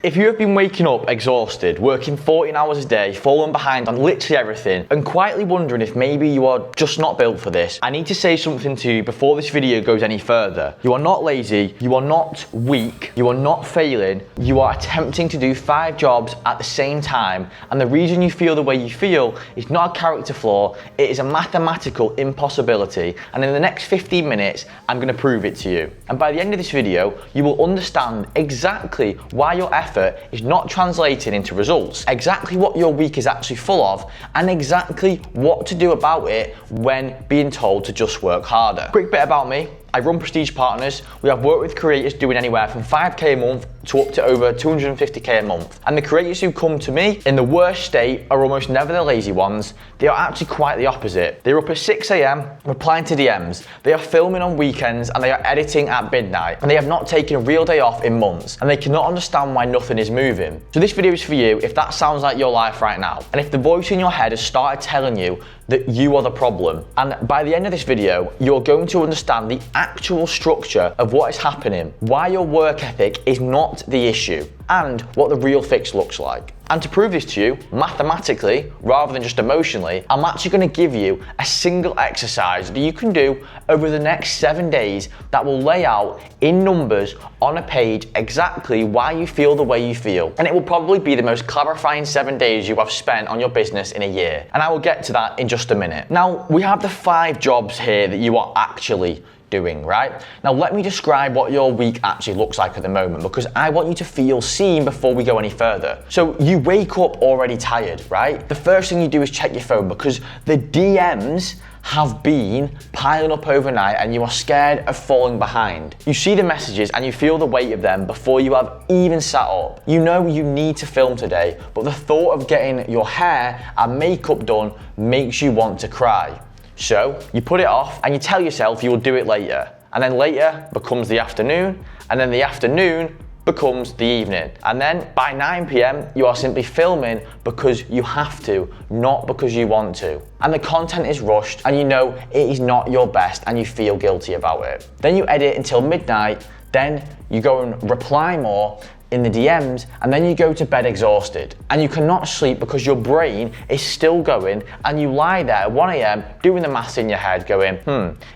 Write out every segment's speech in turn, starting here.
If you have been waking up exhausted, working 14 hours a day, falling behind on literally everything, and quietly wondering if maybe you are just not built for this, I need to say something to you before this video goes any further. You are not lazy, you are not weak, you are not failing, you are attempting to do 5 jobs at the same time, and the reason you feel the way you feel is not a character flaw, it is a mathematical impossibility, and in the next 15 minutes, I'm going to prove it to you. And by the end of this video, you will understand exactly why your effort is not translating into results, exactly what your week is actually full of, and exactly what to do about it when being told to just work harder. Quick bit about me. I run Prestige Partners. We have worked with creators doing anywhere from 5k a month to up to over 250k a month. And the creators who come to me in the worst state are almost never the lazy ones. They are actually quite the opposite. They're up at 6 a.m. replying to DMs. They are filming on weekends and they are editing at midnight. And they have not taken a real day off in months. And they cannot understand why nothing is moving. So this video is for you if that sounds like your life right now. And if the voice in your head has started telling you that you are the problem. And by the end of this video, you're going to understand the actual structure of what is happening, why your work ethic is not the issue, and what the real fix looks like. And to prove this to you, mathematically, rather than just emotionally, I'm actually gonna give you a single exercise that you can do over the next 7 days that will lay out in numbers on a page exactly why you feel the way you feel. And it will probably be the most clarifying 7 days you have spent on your business in a year. And I will get to that in just a minute. Now, we have the 5 jobs here that you are actually doing, right? Now let me describe what your week actually looks like at the moment, because I want you to feel seen before we go any further. So you wake up already tired, right? The first thing you do is check your phone because the DMs have been piling up overnight and you are scared of falling behind. You see the messages and you feel the weight of them before you have even sat up. You know you need to film today, but the thought of getting your hair and makeup done makes you want to cry. So you put it off and you tell yourself you will do it later. And then later becomes the afternoon, and then the afternoon becomes the evening. And then by 9 p.m, you are simply filming because you have to, not because you want to. And the content is rushed and you know it is not your best and you feel guilty about it. Then you edit until midnight, then you go and reply more in the DMs, and then you go to bed exhausted and you cannot sleep because your brain is still going, and you lie there at 1 a.m. doing the maths in your head going,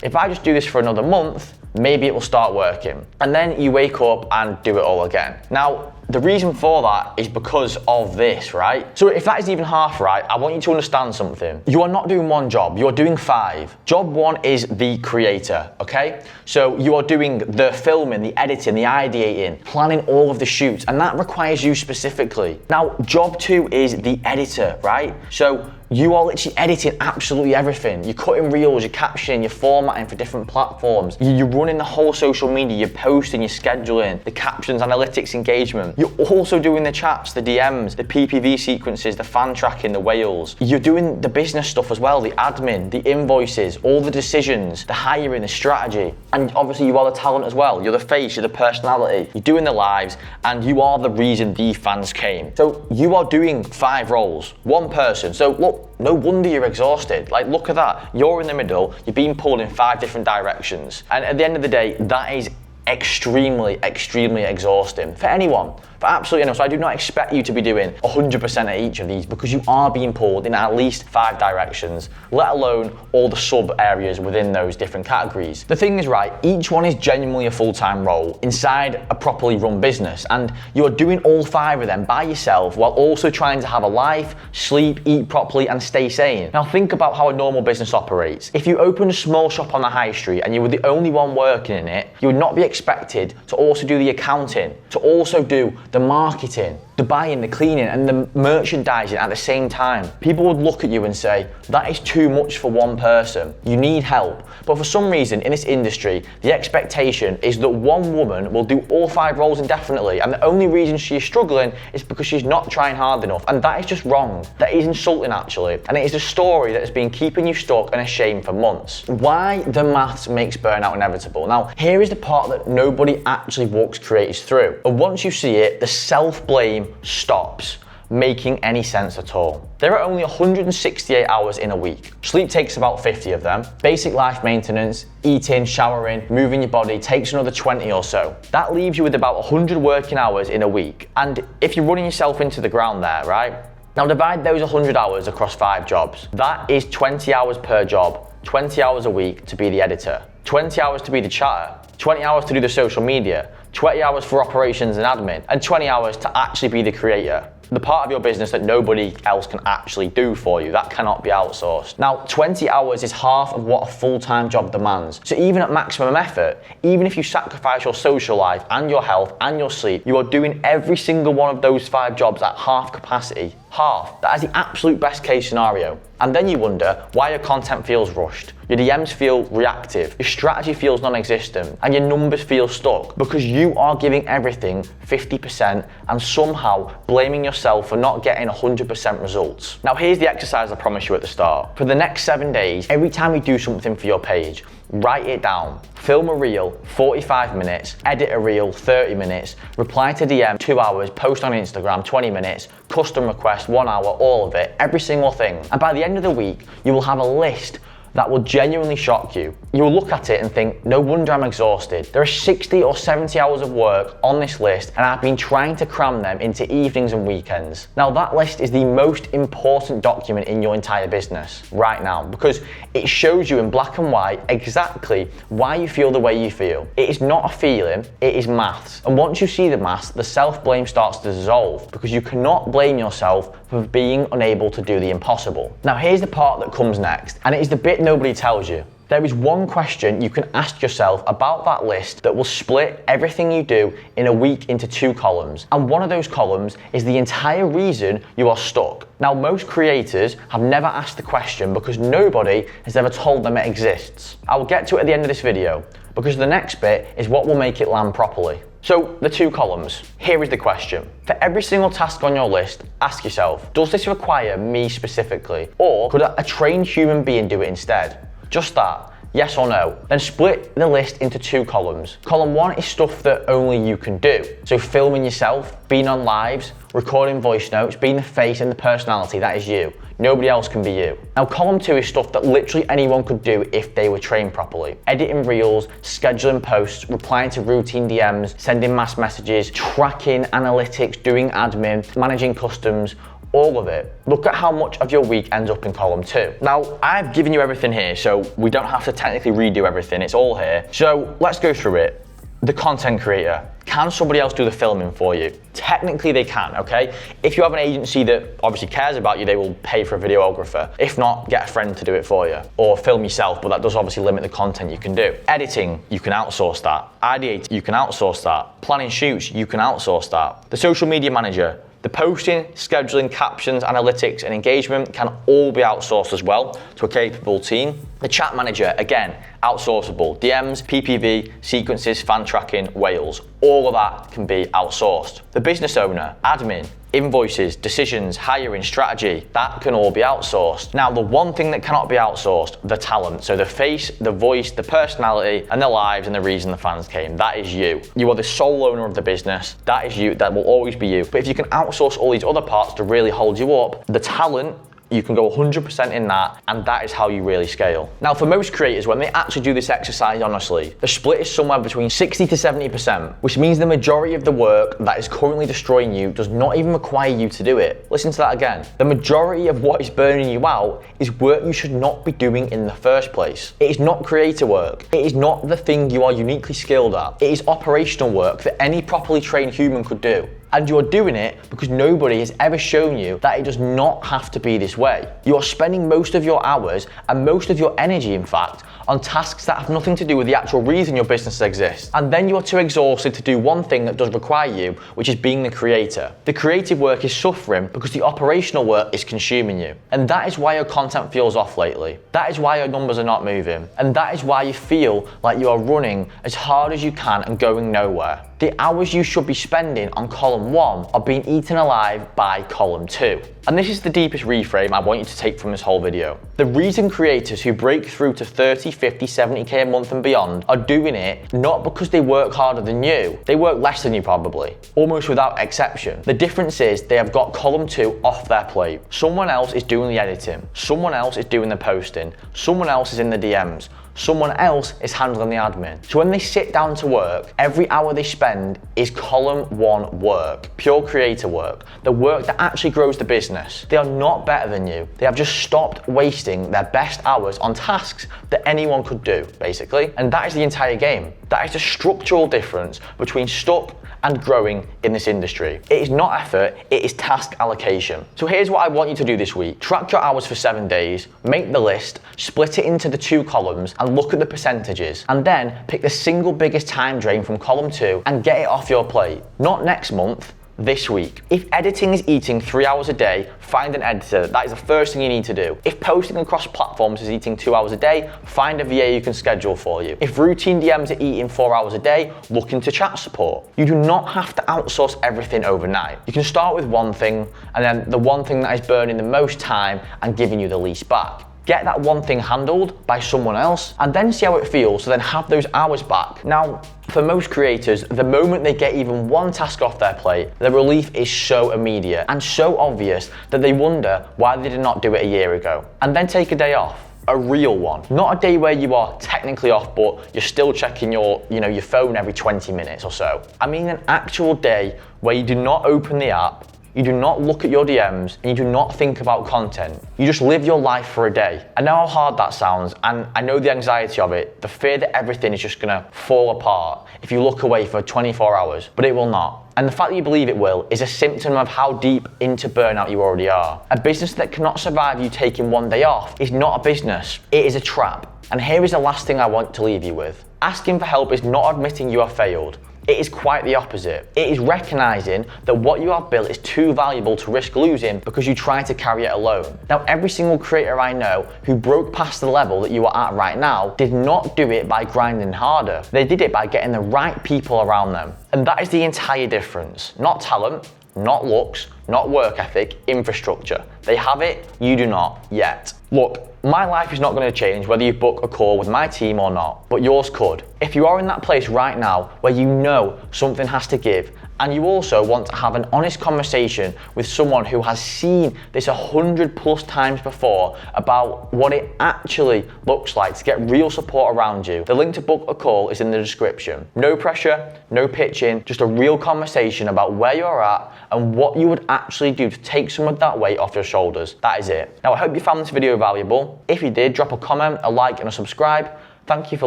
if I just do this for another month, maybe it will start working. And then you wake up and do it all again. Now, the reason for that is because of this, right? So if that is even half right, I want you to understand something. You are not doing 1 job, you are doing 5. Job 1 is the creator, okay? So you are doing the filming, the editing, the ideating, planning all of the shoots, and that requires you specifically. Now, job 2 is the editor, right? So you are literally editing absolutely everything. You're cutting reels, you're captioning, you're formatting for different platforms. You're running the whole social media, you're posting, you're scheduling, the captions, analytics, engagement. You're also doing the chats, the DMs, the PPV sequences, the fan tracking, the whales. You're doing the business stuff as well, the admin, the invoices, all the decisions, the hiring, the strategy. And obviously you are the talent as well. You're the face, you're the personality. You're doing the lives, and you are the reason the fans came. So you are doing 5 roles, 1 person. So look, no wonder you're exhausted. Like, look at that. You're in the middle, you're being pulled in 5 different directions. And at the end of the day, that is extremely exhausting for anyone. For absolutely anyone. So I do not expect you to be doing 100% at each of these, because you are being pulled in at least 5 directions, let alone all the sub areas within those different categories. The thing is, right, each one is genuinely a full-time role inside a properly run business, and you are doing all 5 of them by yourself while also trying to have a life, sleep, eat properly, and stay sane. Now think about how a normal business operates. If you opened a small shop on the high street and you were the only one working in it, you would not be expected to also do the accounting, to also do the marketing, the buying, the cleaning, and the merchandising at the same time. People would look at you and say, that is too much for 1 person. You need help. But for some reason in this industry, the expectation is that 1 woman will do all 5 roles indefinitely, and the only reason she is struggling is because she's not trying hard enough. And that is just wrong. That is insulting, actually. And it is a story that has been keeping you stuck and ashamed for months. Why the maths makes burnout inevitable. Now, here is the part that nobody actually walks creators through. And once you see it, the self-blame stops. making any sense at all. There are only 168 hours in a week. Sleep takes about 50 of them. Basic life maintenance, eating, showering, moving your body takes another 20 or so. That leaves you with about 100 working hours in a week. And if you're running yourself into the ground there, right? Now divide those 100 hours across 5 jobs. That is 20 hours per job, 20 hours a week to be the editor, 20 hours to be the chatter, 20 hours to do the social media, 20 hours for operations and admin, and 20 hours to actually be the creator. The part of your business that nobody else can actually do for you. That cannot be outsourced. Now, 20 hours is half of what a full-time job demands. So even at maximum effort, even if you sacrifice your social life and your health and your sleep, you are doing every single one of those 5 jobs at half capacity. Half. That is the absolute best case scenario. And then you wonder why your content feels rushed, your DMs feel reactive, your strategy feels non-existent, and your numbers feel stuck because you are giving everything 50% and somehow blaming yourself for not getting 100% results. Now here's the exercise I promised you at the start. For the next 7 days, every time you do something for your page, write it down. Film a reel, 45 minutes, edit a reel, 30 minutes, reply to DM, 2 hours, post on Instagram, 20 minutes, custom request, 1 hour, all of it, every single thing. And by the end of the week, you will have a list that will genuinely shock you. You will look at it and think, no wonder I'm exhausted. There are 60 or 70 hours of work on this list and I've been trying to cram them into evenings and weekends. Now that list is the most important document in your entire business right now because it shows you in black and white exactly why you feel the way you feel. It is not a feeling, it is maths. And once you see the maths, the self-blame starts to dissolve because you cannot blame yourself for being unable to do the impossible. Now here's the part that comes next, and it is the bit nobody tells you. There is one question you can ask yourself about that list that will split everything you do in a week into 2 columns. And one of those columns is the entire reason you are stuck. Now, most creators have never asked the question because nobody has ever told them it exists. I will get to it at the end of this video because the next bit is what will make it land properly. So, the 2 columns. Here is the question. For every single task on your list, ask yourself, does this require me specifically? Or could a trained human being do it instead? Just that. Yes or no? Then split the list into 2 columns. Column 1 is stuff that only you can do. So filming yourself, being on lives, recording voice notes, being the face and the personality, that is you. Nobody else can be you. Now column 2 is stuff that literally anyone could do if they were trained properly. Editing reels, scheduling posts, replying to routine DMs, sending mass messages, tracking analytics, doing admin, managing customs, all of it. Look at how much of your week ends up in column 2. Now, I've given you everything here, so we don't have to technically redo everything, it's all here. So let's go through it. The content creator. Can somebody else do the filming for you? Technically they can, okay? If you have an agency that obviously cares about you, they will pay for a videographer. If not, get a friend to do it for you. Or film yourself, but that does obviously limit the content you can do. Editing, you can outsource that. Ideate, you can outsource that. Planning shoots, you can outsource that. The social media manager, the posting, scheduling, captions, analytics, and engagement can all be outsourced as well to a capable team. The chat manager, again, outsourceable. DMs, PPV, sequences, fan tracking, whales, all of that can be outsourced. The business owner, admin, invoices, decisions, hiring, strategy, that can all be outsourced. Now, the one thing that cannot be outsourced, the talent. So the face, the voice, the personality, and the lives and the reason the fans came, that is you. You are the sole owner of the business. That is you, that will always be you. But if you can outsource all these other parts to really hold you up, the talent, you can go 100% in that, and that is how you really scale. Now, for most creators, when they actually do this exercise honestly, the split is somewhere between 60 to 70%, which means the majority of the work that is currently destroying you does not even require you to do it. Listen to that again. The majority of what is burning you out is work you should not be doing in the first place. It is not creator work. It is not the thing you are uniquely skilled at. It is operational work that any properly trained human could do. And you're doing it because nobody has ever shown you that it does not have to be this way. You are spending most of your hours and most of your energy, in fact, on tasks that have nothing to do with the actual reason your business exists. And then you are too exhausted to do one thing that does require you, which is being the creator. The creative work is suffering because the operational work is consuming you. And that is why your content feels off lately. That is why your numbers are not moving. And that is why you feel like you are running as hard as you can and going nowhere. The hours you should be spending on column 1 are being eaten alive by column 2. And this is the deepest reframe I want you to take from this whole video. The reason creators who break through to 30, 50, 70k a month and beyond are doing it not because they work harder than you, they work less than you probably, almost without exception. The difference is they have got column 2 off their plate. Someone else is doing the editing, someone else is doing the posting, someone else is in the DMs, someone else is handling the admin. So when they sit down to work, every hour they spend is column 1 work, pure creator work, the work that actually grows the business. They are not better than you. They have just stopped wasting their best hours on tasks that anyone could do, basically. And that is the entire game. That is the structural difference between stuck and growing in this industry. It is not effort, it is task allocation. So here's what I want you to do this week. Track your hours for 7 days, make the list, split it into the 2 columns and look at the percentages. And then pick the single biggest time drain from column 2 and get it off your plate. Not next month, this week. If editing is eating 3 hours a day, find an editor. That is the first thing you need to do. If posting across platforms is eating 2 hours a day, find a VA who can schedule for you. If routine DMs are eating 4 hours a day, look into chat support. You do not have to outsource everything overnight. You can start with one thing, and then the one thing that is burning the most time and giving you the least back. Get that one thing handled by someone else and then see how it feels, so then have those hours back. Now, for most creators, the moment they get even one task off their plate, the relief is so immediate and so obvious that they wonder why they did not do it a year ago. And then take a day off. A real one. Not a day where you are technically off, but you're still checking your phone every 20 minutes or so. I mean an actual day where you do not open the app, you do not look at your DMs, and you do not think about content. You just live your life for a day. I know how hard that sounds, and I know the anxiety of it, the fear that everything is just gonna fall apart if you look away for 24 hours, but it will not. And the fact that you believe it will is a symptom of how deep into burnout you already are. A business that cannot survive you taking one day off is not a business, it is a trap. And here is the last thing I want to leave you with. Asking for help is not admitting you have failed. It is quite the opposite. It is recognizing that what you have built is too valuable to risk losing because you try to carry it alone. Now, every single creator I know who broke past the level that you are at right now did not do it by grinding harder. They did it by getting the right people around them. And that is the entire difference. Not talent, not looks, not work ethic, infrastructure. They have it, you do not yet. Look, my life is not going to change whether you book a call with my team or not, but yours could. If you are in that place right now where you know something has to give, and you also want to have an honest conversation with someone who has seen this 100+ times before about what it actually looks like to get real support around you, the link to book a call is in the description. No pressure, no pitching, just a real conversation about where you're at and what you would actually do to take some of that weight off your shoulders. That is it. Now, I hope you found this video valuable. If you did, drop a comment, a like, and a subscribe. Thank you for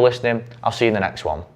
listening. I'll see you in the next one.